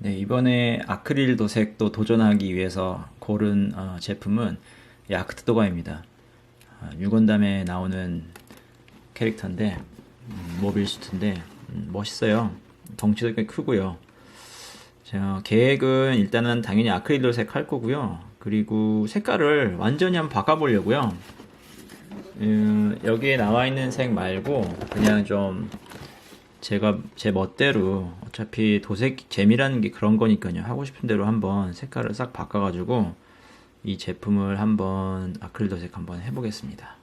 네, 이번에 아크릴 도색도 도전하기 위해서 고른 제품은 이 아크트도가입니다. 6원담에 나오는 캐릭터인데 모빌 수트인데 멋있어요. 덩치도 꽤 크고요. 제가 계획은 일단은 당연히 아크릴 도색 할 거고요. 그리고 색깔을 완전히 한번 바꿔보려고요. 여기에 나와 있는 색 말고 그냥 좀 제가 제 멋대로 어차피 도색 재미라는 게 그런 거니까요. 하고 싶은 대로 한번 색깔을 싹 바꿔가지고 이 제품을 한번 아크릴 도색 한번 해보겠습니다.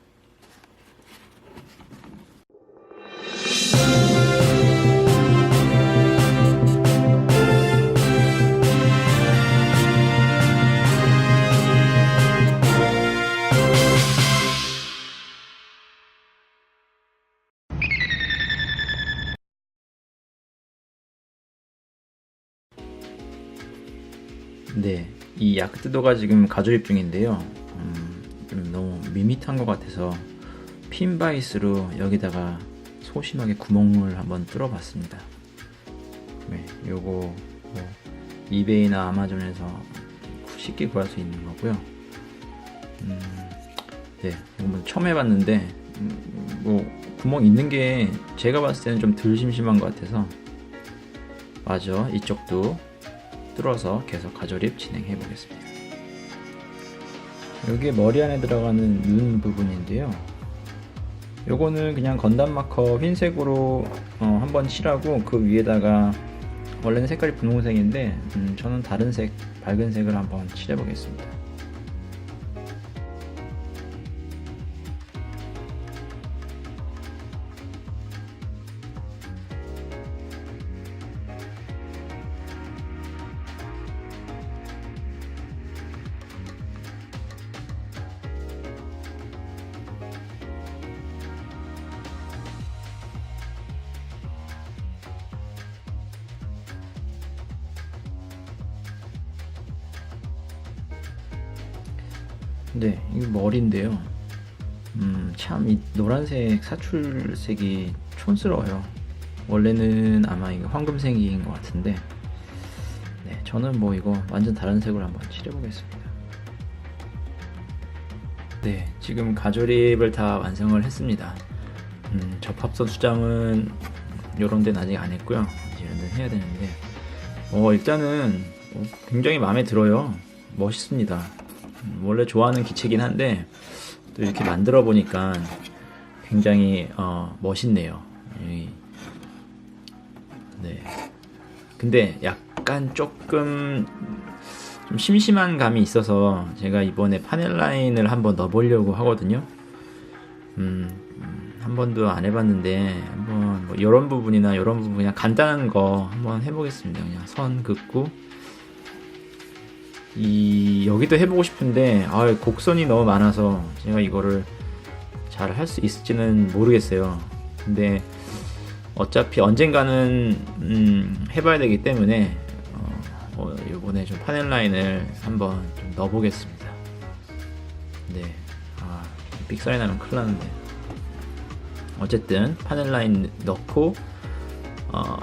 네, 이 야크트도가 지금 가조립 중인데요. 좀 너무 밋밋한 것 같아서 핀바이스로 여기다가 소심하게 구멍을 한번 뚫어봤습니다. 네, 요거 뭐 이베이나 아마존에서 쉽게 구할 수 있는 거고요. 네, 이거 처음 해봤는데 뭐 구멍 있는 게 제가 봤을 때는 좀 덜 심심한 것 같아서 마저 이쪽도 뚫어서 계속 가조립 진행해 보겠습니다. 여기에 머리 안에 들어가는 눈 부분인데요. 요거는 그냥 건담 마커 흰색으로 한번 칠하고 그 위에다가 원래는 색깔이 분홍색인데 저는 다른 색 밝은 색을 한번 칠해 보겠습니다. 네, 이거 머리인데요. 참 이 노란색 사출색이 촌스러워요. 원래는 아마 이거 황금색인 것 같은데, 네, 저는 뭐 이거 완전 다른 색으로 한번 칠해보겠습니다. 네, 지금 가조립을 다 완성을 했습니다. 접합선 수정은 요런 데는 아직 안 했고요. 이제 이런 데는 해야 되는데, 일단은 굉장히 마음에 들어요. 멋있습니다. 원래 좋아하는 기체긴 한데 또 이렇게 만들어 보니까 굉장히 멋있네요. 네. 근데 약간 조금 좀 심심한 감이 있어서 제가 이번에 파넬 라인을 한번 넣어보려고 하거든요. 한 번도 안 해봤는데 한번 뭐 이런 부분이나 이런 부분 그냥 간단한 거 한번 해보겠습니다. 그냥 선 긋고 여기도 해보고 싶은데 곡선이 너무 많아서 제가 이거를 잘 할 수 있을지는 모르겠어요. 근데 어차피 언젠가는 해봐야 되기 때문에 이번에 좀 파넬 라인을 한번 좀 넣어보겠습니다. 네, 삑사리 나면 큰일 나는데 어쨌든 파넬 라인 넣고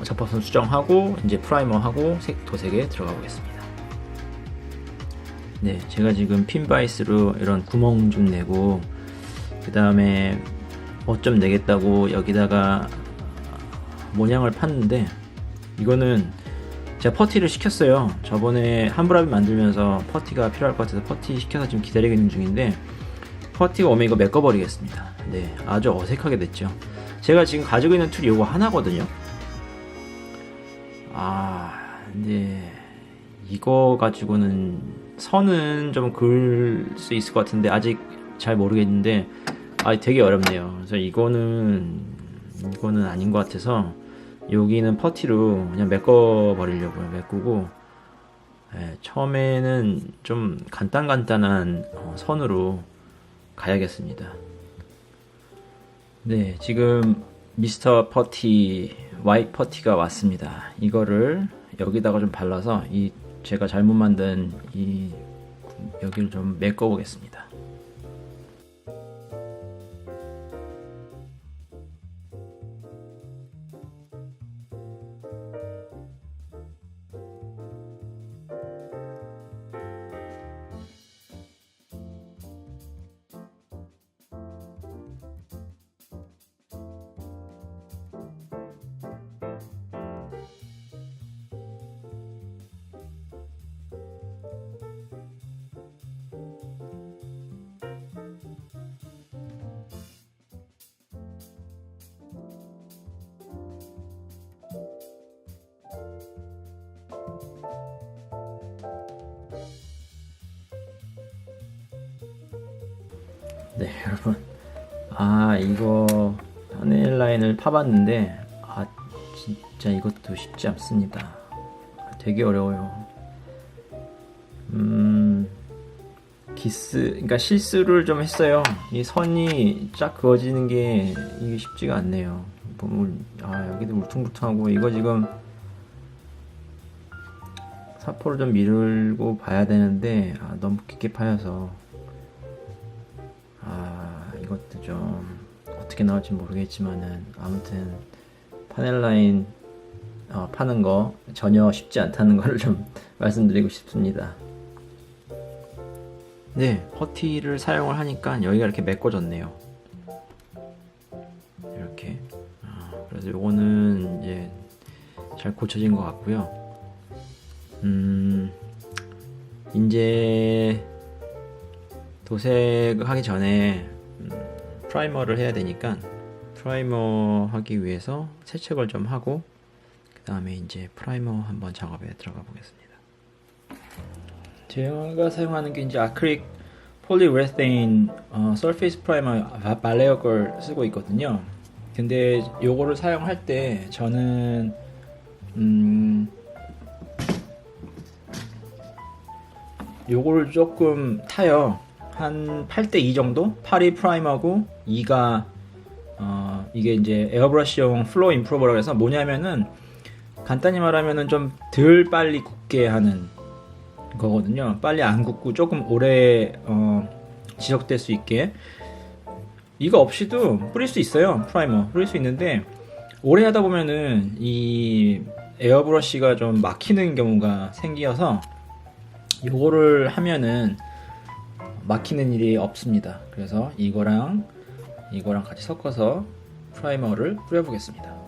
접합선 수정하고 이제 프라이머하고 색 도색에 들어가 보겠습니다. 네, 제가 지금 핀바이스로 이런 구멍 좀 내고 그 다음에 옷 좀 내겠다고 여기다가 모양을 팠는데 이거는 제가 퍼티를 시켰어요. 저번에 함브라비 만들면서 퍼티가 필요할 것 같아서 퍼티 시켜서 지금 기다리고 있는 중인데 퍼티가 오면 이거 메꿔버리겠습니다. 네, 아주 어색하게 됐죠. 제가 지금 가지고 있는 툴이 이거 하나거든요. 근데 이거 가지고는 선은 좀 그을 수 있을 것 같은데 아직 잘 모르겠는데 되게 어렵네요. 그래서 이거는 아닌 것 같아서 여기는 퍼티로 그냥 메꿔 버리려고요. 메꾸고 처음에는 좀 간단한 선으로 가야겠습니다. 네, 지금 미스터 퍼티 와이트 퍼티가 왔습니다. 이거를 여기다가 좀 발라서 제가 잘못 만든 여기를 좀 메꿔 보겠습니다. 네, 여러분. 이거 파넬 라인을 파봤는데 진짜 이것도 쉽지 않습니다. 되게 어려워요. 그러니까 실수를 좀 했어요. 이 선이 쫙 그어지는 게 이게 쉽지가 않네요. 여기도 울퉁불퉁하고 이거 지금 사포를 좀 밀고 봐야 되는데 너무 깊게 파여서 이것도 좀 어떻게 나올지 모르겠지만은 아무튼 파넬 라인 파는 거 전혀 쉽지 않다는 걸 좀 말씀드리고 싶습니다. 네, 퍼티를 사용을 하니까 여기가 이렇게 메꿔졌네요. 이렇게. 그래서 요거는 이제 잘 고쳐진 것 같고요. 이제 도색 하기 전에 프라이머를 해야 되니까 프라이머 하기 위해서 세척을 좀 하고 그 다음에 이제 프라이머 한번 작업에 들어가 보겠습니다. 제가 사용하는 게 이제 아크릴 폴리우레세인 서페이스 프라이머 발레어 걸 쓰고 있거든요. 근데 요거를 사용할 때 저는 요거를 조금 타요. 한 8대2 정도? 8이 프라이머고 2가 이게 이제 에어브러쉬용 플로우 임프로버라고 해서 뭐냐면은 간단히 말하면은 좀 덜 빨리 굳게 하는 거거든요. 빨리 안 굳고 조금 오래 지속될 수 있게. 이거 없이도 뿌릴 수 있어요. 프라이머 뿌릴 수 있는데 오래 하다 보면은 이 에어브러쉬가 좀 막히는 경우가 생겨서 요거를 하면은 막히는 일이 없습니다. 그래서 이거랑 같이 섞어서 프라이머를 뿌려보겠습니다.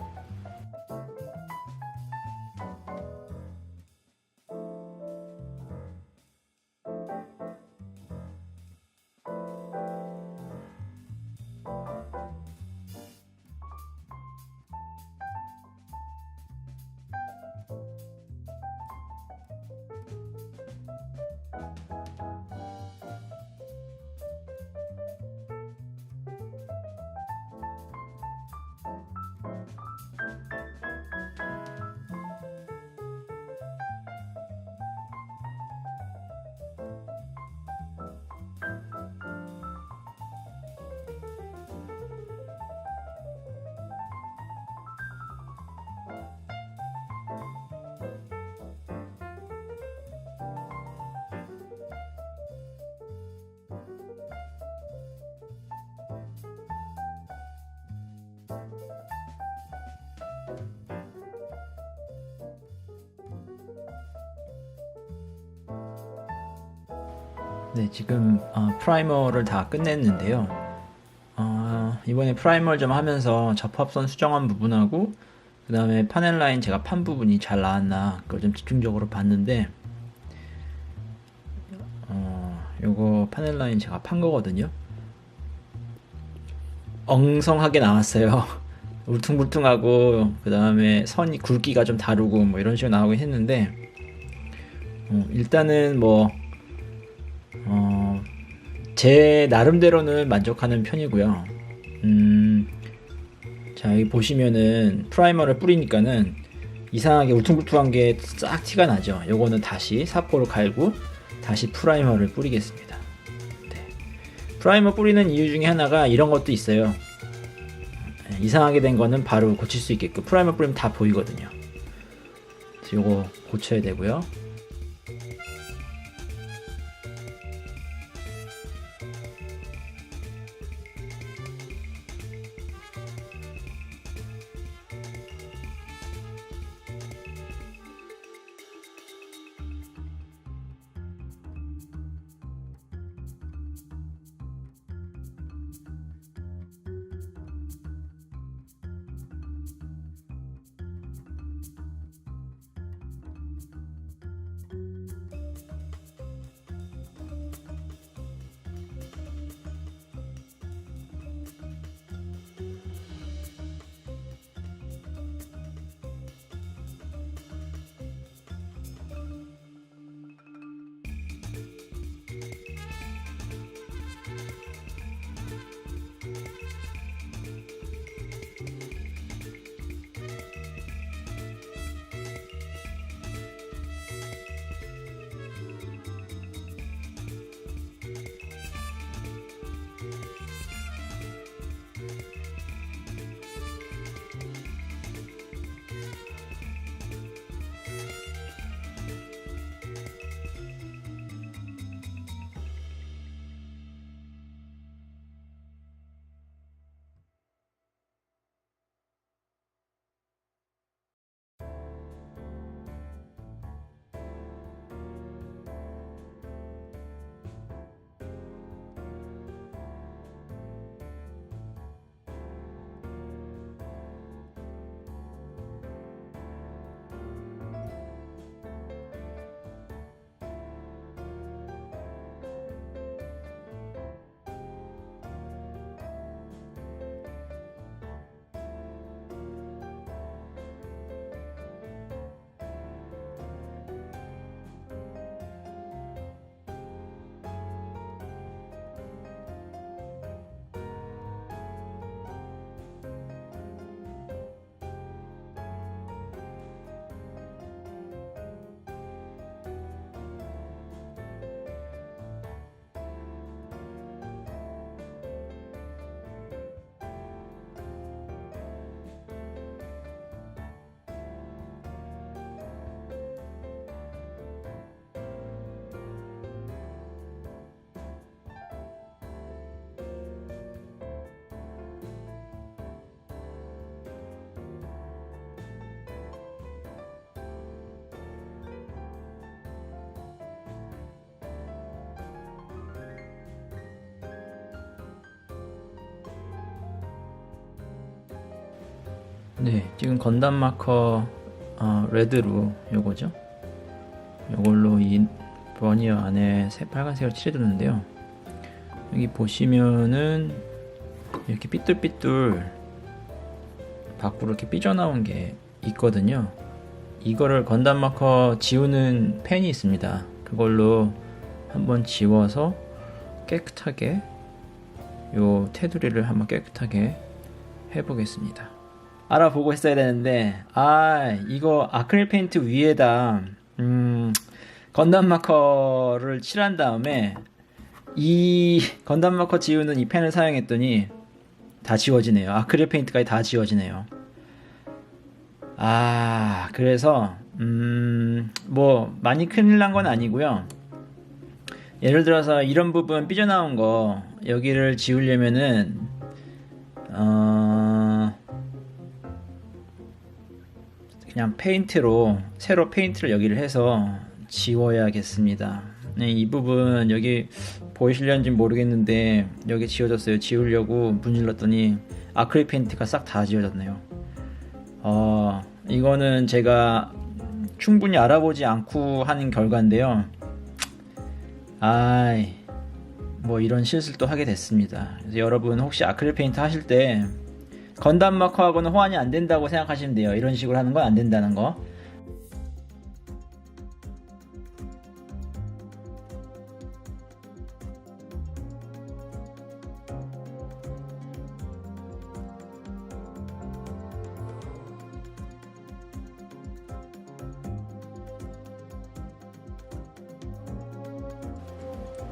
네, 지금 프라이머를 다 끝냈는데요. 이번에 프라이머를 좀 하면서 접합선 수정한 부분하고 그 다음에 파넬 라인 제가 판 부분이 잘 나왔나 그걸 좀 집중적으로 봤는데 요거 파넬 라인 제가 판 거거든요. 엉성하게 나왔어요. 울퉁불퉁하고 그 다음에 선이 굵기가 좀 다르고 뭐 이런 식으로 나오긴 했는데 일단은 뭐 제 나름대로는 만족하는 편이고요. 자, 여기 보시면은 프라이머를 뿌리니까는 이상하게 울퉁불퉁한 게 싹 티가 나죠. 요거는 다시 사포를 갈고 다시 프라이머를 뿌리겠습니다. 네. 프라이머 뿌리는 이유 중에 하나가 이런 것도 있어요. 이상하게 된 거는 바로 고칠 수 있게끔 프라이머 뿌리면 다 보이거든요. 그래서 요거 고쳐야 되고요. 네, 지금 건담 마커 레드로 요거죠. 요걸로 이 버니어 안에 빨간색을 칠해줬는데요. 여기 보시면은 이렇게 삐뚤삐뚤 밖으로 이렇게 삐져나온 게 있거든요. 이거를 건담 마커 지우는 펜이 있습니다. 그걸로 한번 지워서 깨끗하게 요 테두리를 한번 깨끗하게 해보겠습니다. 알아보고 했어야 되는데 이거 아크릴 페인트 위에다 건담 마커를 칠한 다음에 이 건담 마커 지우는 이 펜을 사용했더니 다 지워지네요. 아크릴 페인트까지 다 지워지네요. 그래서 뭐 많이 큰일 난 건 아니고요. 예를 들어서 이런 부분 삐져나온 거 여기를 지우려면은 그냥 페인트로 새로 페인트를 여기를 해서 지워야겠습니다. 네, 이 부분 여기 보이실려는지 모르겠는데 여기 지워졌어요. 지우려고 문질렀더니 아크릴 페인트가 싹 다 지워졌네요. 이거는 제가 충분히 알아보지 않고 하는 결과인데요. 뭐 이런 실수를 또 하게 됐습니다. 그래서 여러분 혹시 아크릴 페인트 하실 때 건담 마커하고는 호환이 안 된다고 생각하시면 돼요. 이런 식으로 하는 건 안 된다는 거.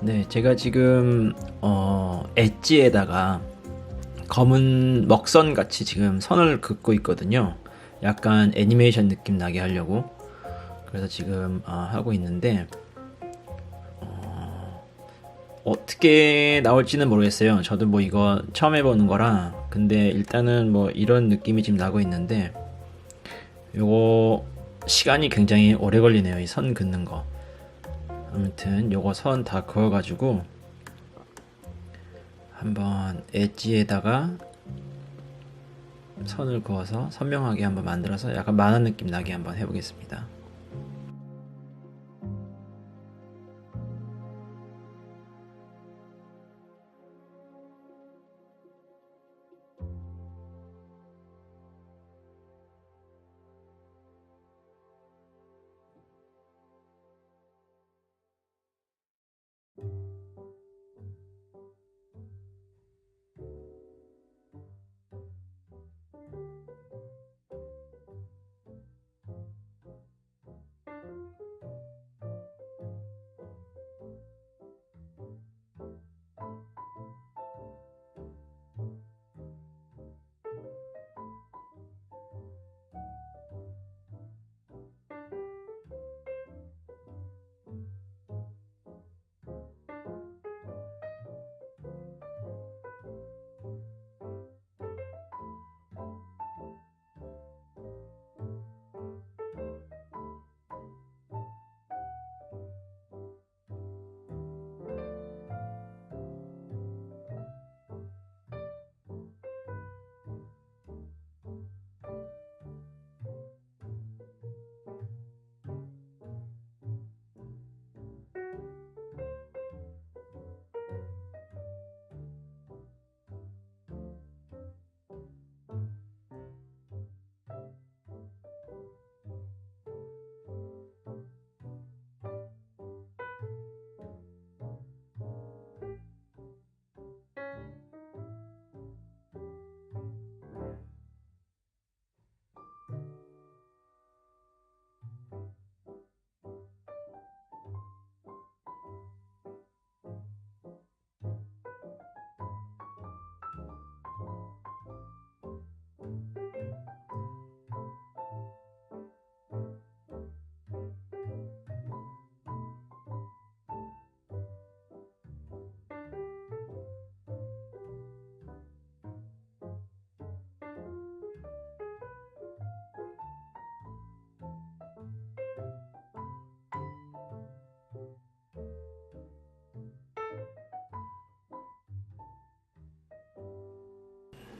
네, 제가 지금 엣지에다가 검은 먹선 같이 지금 선을 긋고 있거든요. 약간 애니메이션 느낌 나게 하려고. 그래서 지금 하고 있는데 어떻게 나올지는 모르겠어요. 저도 뭐 이거 처음 해보는 거라. 근데 일단은 뭐 이런 느낌이 지금 나고 있는데 요거 시간이 굉장히 오래 걸리네요. 이 선 긋는 거. 아무튼 요거 선 다 그어가지고 한번 엣지에다가 선을 그어서 선명하게 한번 만들어서 약간 만화 느낌 나게 한번 해보겠습니다.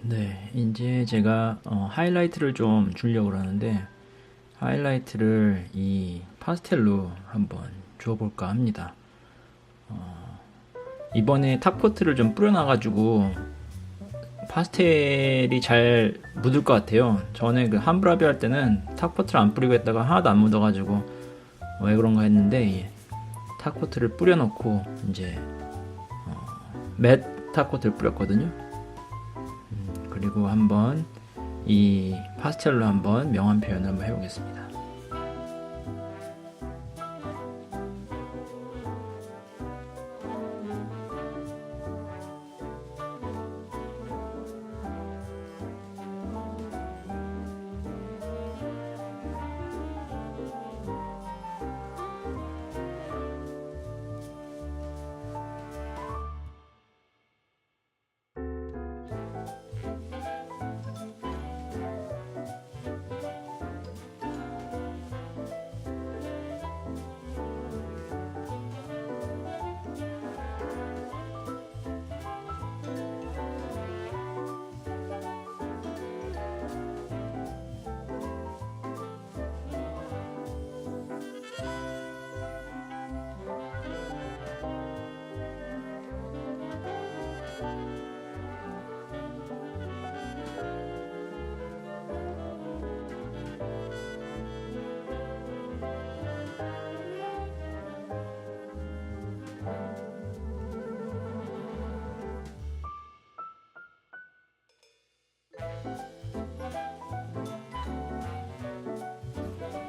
네, 이제 제가 하이라이트를 좀 주려고 그러는데 하이라이트를 이 파스텔로 한번 줘볼까 합니다. 이번에 탑코트를 좀 뿌려놔가지고 파스텔이 잘 묻을 것 같아요. 전에 그 함브라비 할 때는 탑코트를 안 뿌리고 했다가 하나도 안 묻어가지고 왜 그런가 했는데 탑코트를 뿌려놓고 이제 맷 탑코트를 뿌렸거든요. 그리고 한번 이 파스텔로 한번 명암 표현을 한번 해보겠습니다.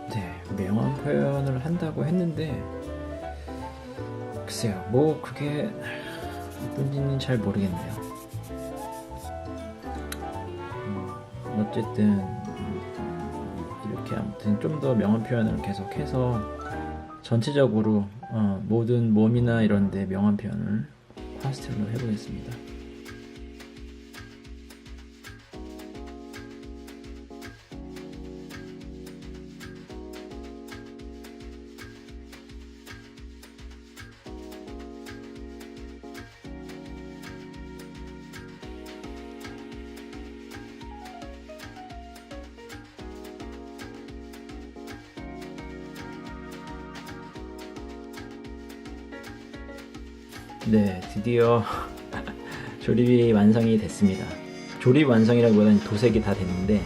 네, 명암 표현을 한다고 했는데 글쎄요, 뭐 그게 뭔지는 잘 모르겠네요. 어쨌든 이렇게 아무튼 좀 더 명암 표현을 계속해서 전체적으로 모든 몸이나 이런데 명암 표현을 파스텔로 해보겠습니다. 네, 드디어 조립이 완성이 됐습니다. 조립 완성이라기보다는 도색이 다 됐는데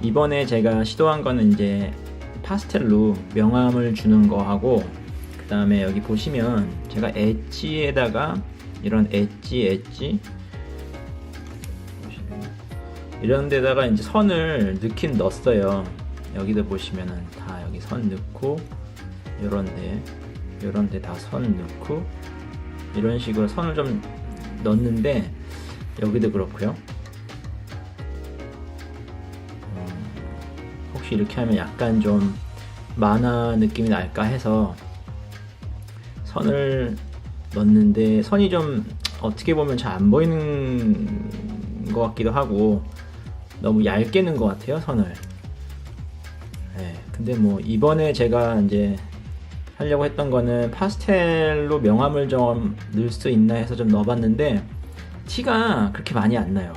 이번에 제가 시도한 거는 이제 파스텔로 명암을 주는 거 하고, 그 다음에 여기 보시면 제가 엣지에다가 이런 엣지 이런 데다가 이제 선을 넣긴 넣었어요. 여기도 보시면은 다 여기 선 넣고 요런 데 다 선 넣고 이런 식으로 선을 좀 넣는데 여기도 그렇고요. 혹시 이렇게 하면 약간 좀 만화 느낌이 날까 해서 선을 넣는데 선이 좀 어떻게 보면 잘 안 보이는 것 같기도 하고 너무 얇게 넣은 것 같아요, 선을. 네, 근데 뭐 이번에 제가 이제 하려고 했던 거는 파스텔로 명암을 좀 넣을 수 있나 해서 좀 넣어봤는데 티가 그렇게 많이 안 나요.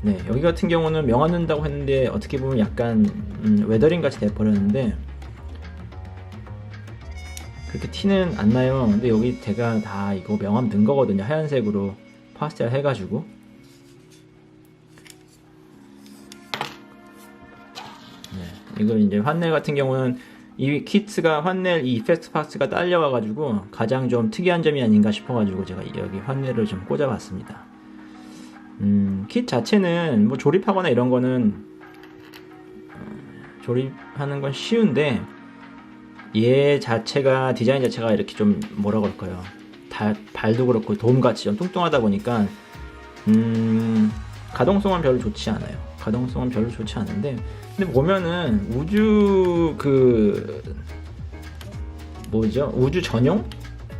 네, 여기 같은 경우는 명암 넣는다고 했는데 어떻게 보면 약간 웨더링 같이 돼버렸는데 그렇게 티는 안 나요. 근데 여기 제가 다 이거 명암 넣은 거거든요. 하얀색으로 파스텔 해가지고. 네, 이거 이제 환넬 같은 경우는 이 키트가 환넬 이 이펙트 파츠가 딸려와가지고 가장 좀 특이한 점이 아닌가 싶어가지고 제가 여기 환넬을 좀 꽂아봤습니다. 킷 자체는 뭐 조립하거나 이런 거는 조립하는 건 쉬운데 얘 자체가 디자인 자체가 이렇게 좀 뭐라 그럴까요? 발도 그렇고 돔같이 좀 뚱뚱하다 보니까 가동성은 별로 좋지 않아요. 가동성은 별로 좋지 않은데 근데 보면은 우주 우주 전용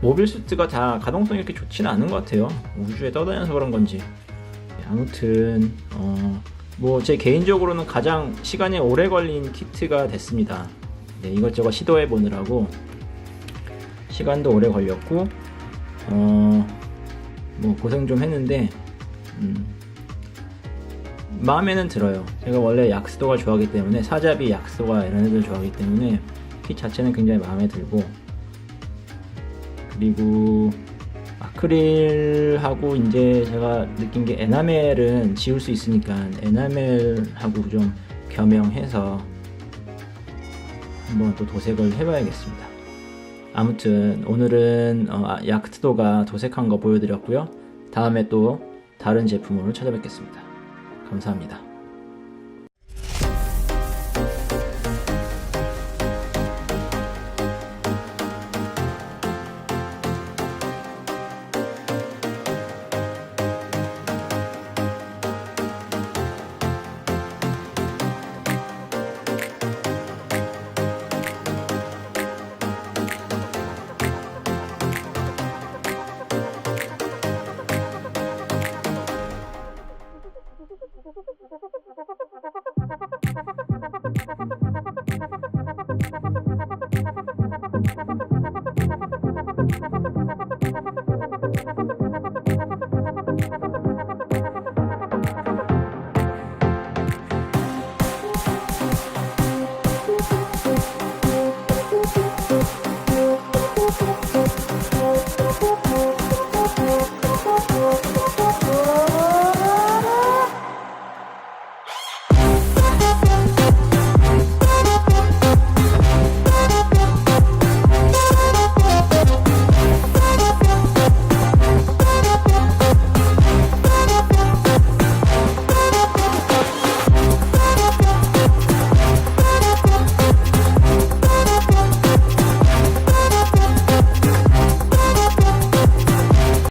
모빌 수트가 다 가동성이 이렇게 좋지는 않은 것 같아요. 우주에 떠다녀서 그런 건지. 아무튼 뭐 제 개인적으로는 가장 시간이 오래 걸린 키트가 됐습니다. 네, 이것저것 시도해 보느라고 시간도 오래 걸렸고 뭐 고생 좀 했는데 마음에는 들어요. 제가 원래 약스도가 좋아하기 때문에, 사자비, 약스도가 이런 애들 좋아하기 때문에 핏 자체는 굉장히 마음에 들고, 그리고 아크릴하고 이제 제가 느낀 게 에나멜은 지울 수 있으니까 에나멜하고 좀 겸용해서 한번 또 도색을 해봐야겠습니다. 아무튼 오늘은 약스도가 도색한 거 보여드렸고요. 다음에 또 다른 제품으로 찾아뵙겠습니다. 감사합니다.